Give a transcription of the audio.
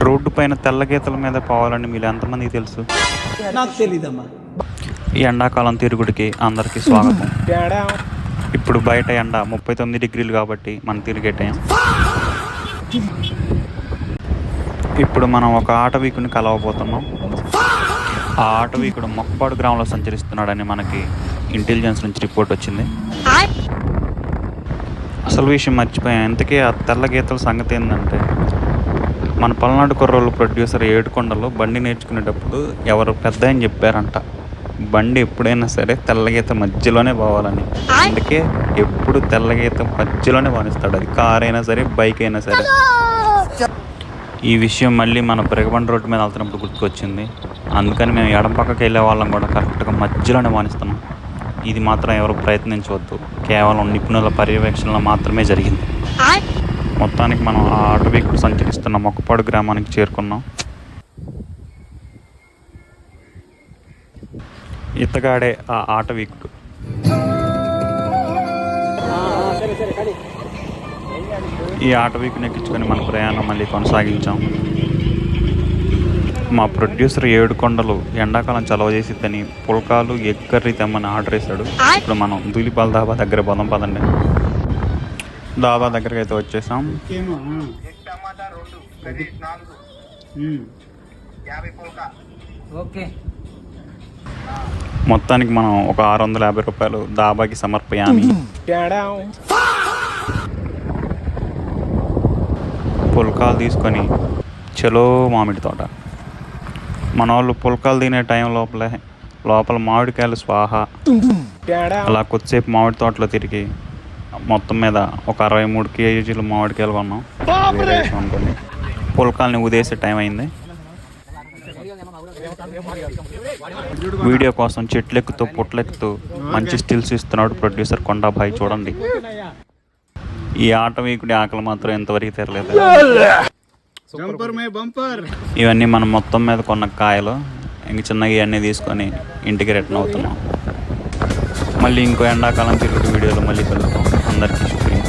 Road పైన తెల్ల గీతల మీద పోవాలని మీరు ఎంతమందికి తెలుసు? నాకు తెలీదమ్మా. ఈ ఎండాకాలం తిరుగుడికి అందరికీ స్వాగతం. ఇప్పుడు బయట ఎండ 39 డిగ్రీలు కాబట్టి మనం తిరిగే టైం. ఇప్పుడు మనం ఒక ఆటవీకుని కలవబోతున్నాం. ఆ ఆటవీకుడు మొక్కపాడు గ్రామంలో సంచరిస్తున్నాడని మనకి ఇంటెలిజెన్స్ నుంచి రిపోర్ట్ వచ్చింది. అసలు విషయం మర్చిపోయాం. ఇంతకీ ఆ తెల్ల గీతల సంగతి ఏంటంటే, మన పల్నాడు కుర్రోళ్ళు ప్రొడ్యూసర్ ఏడుకొండలో బండి నేర్చుకునేటప్పుడు ఎవరు పెద్ద అని చెప్పారంట, బండి ఎప్పుడైనా సరే తెల్లగీత మధ్యలోనే పోవాలని. అందుకే ఎప్పుడు తెల్లగీత మధ్యలోనే పోనిస్తాడు, అది కార్ అయినా సరే బైక్ అయినా సరే. ఈ విషయం మళ్ళీ మన బ్రిగబండ రోడ్డు మీద వెళ్తున్నప్పుడు గుర్తుకొచ్చింది. అందుకని మేము ఎడం పక్కకి వెళ్ళే వాళ్ళం కూడా కరెక్ట్గా మధ్యలోనే పోనిస్తున్నాం. ఇది మాత్రం ఎవరు ప్రయత్నించవద్దు, కేవలం నిపుణుల పర్యవేక్షణలో మాత్రమే జరిగింది. మొత్తానికి మనం ఆ ఆటవీకుడు సంచరిస్తున్న మొక్కపాడు గ్రామానికి చేరుకున్నాం. ఇతగాడే ఆ ఆటవీకుడు. ఈ ఆటవీకుని ఎక్కించుకొని మన ప్రయాణం మళ్ళీ కొనసాగించాం. మా ప్రొడ్యూసర్ ఏడుకొండలు ఎండాకాలం చలవ చేసిద్దని పుల్కాలు ఎగ్ కర్రీ తెమ్మని ఆర్డర్ వేశాడు. ఇప్పుడు మనం ధూళిపాల దాబా దగ్గర పోదాం పదండి. దాబా దగ్గరికి అయితే వచ్చేసాం. మొత్తానికి మనం ఒక 650 రూపాయలు దాబాకి సమర్పయామి. పుల్కాలు తీసుకొని చలో మామిడి తోట. మన వాళ్ళు పుల్కాలు తినే టైం లోపల మామిడికాయలు స్వాహ. అలా కొద్దిసేపు మామిడి తోటలో తిరిగి మొత్తం మీద ఒక 63 కేజీలు మామిడికాయలు కొన్నాం. అనుకోండి, పుల్కాలని ఉదేసే టైం అయింది. వీడియో కోసం చెట్లెక్కుతూ పుట్లెక్కుతూ మంచి స్టిల్స్ ఇస్తున్నాడు ప్రొడ్యూసర్ కొండాభాయ్. చూడండి, ఈ ఆటవీకుడి ఆకలి మాత్రం ఎంతవరకు తెరలేదు. ఇవన్నీ మనం మొత్తం మీద కొన్న కాయలు. ఇంక చిన్నగా ఇవన్నీ తీసుకొని ఇంటికి రిటర్న్ అవుతున్నాం. మళ్ళీ ఇంకో ఎండాకాలం తిరుగుడు వీడియోలో మళ్ళీ కలుద్దాం. అందరికీ శుక్రియ.